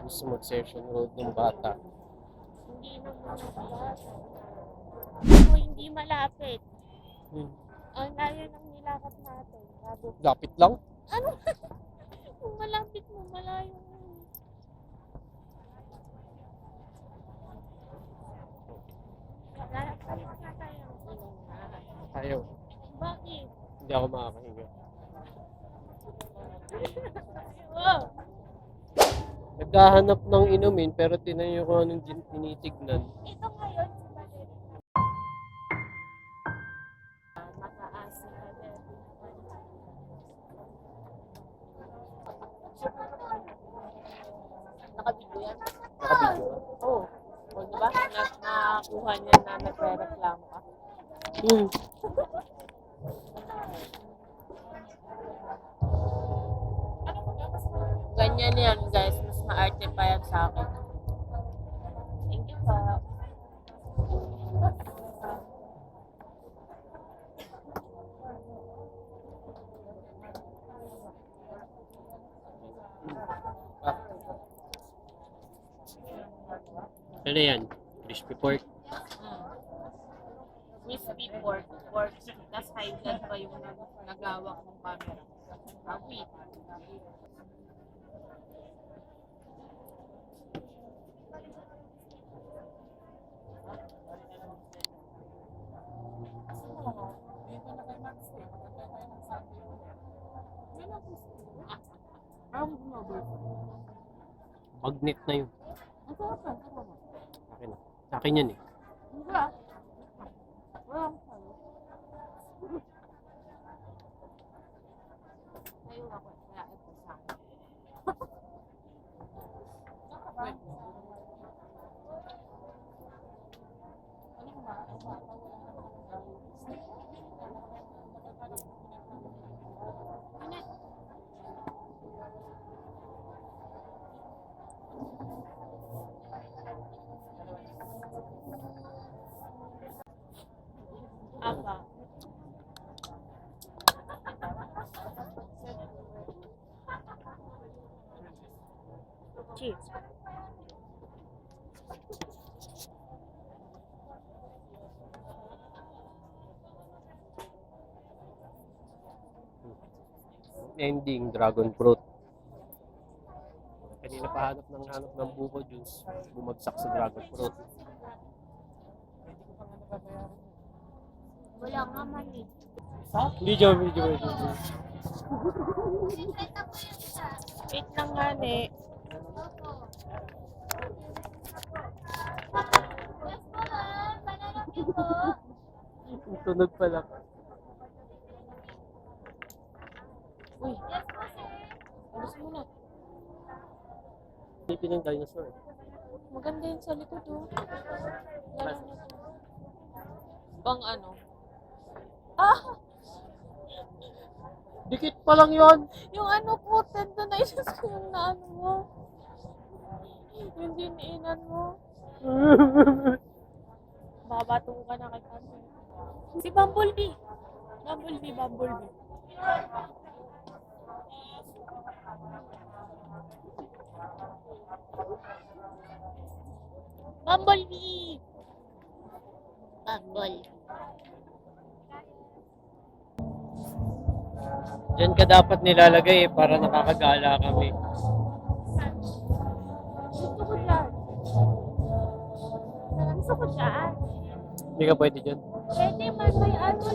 gusto mag-session road ng bata. Hindi naman malapit. Ako hindi malapit. Ang layo ng nilakad natin. Bago. Lapit lang. Ano? Kung malapit mo, malayo mo. Lalapit na tayo ng ilong na. Ayaw. Bakit? Hindi ako makakahinga. Wow! Naghahanap ng inumin pero tinayo ko anong tinitignan. Ito ngayon si Valerie. Mataas si Valerie. Nakabidyo yan? Nakabidyo. Oo. O, diba? Nakakuha niya na nagre-reklamo ka. Ganyan yan, guys. Mas maarte pa yan sa akin. Thank you po. Ano yan? Crispy pork. Crispy pork. Pork. Tapos high blood pa yung nagawak ng camera. Wait. Magnet na yun. Akin na. Sa akin yan eh. Ayun ako. Kaya ito sa akin. Apa? Cheers. Ending, dragon fruit. Kanina pa hanap ng buko juice. Bumagsak sa dragon fruit. Wala nga man eh. Video. Wait lang nga eh. Tunog pala. Uy. Alis mo na. Hindi ng dinosaur. Maganda yun sa likod oh. Lalo na to. Bang ano? Ah! Dikit pa lang yon. Yung ano ko, tenda na isus ko yung naano mo. Yung diniinan mo. Babatong ka na kay Tante. Si Bumblebee. Bumblebee. Bumblebee! Diyan ka dapat nilalagay eh, para nakakagala kami. Gusto ko dyan. Gusto ko dyan. Hindi ka pwede dyan. Pwede man may ano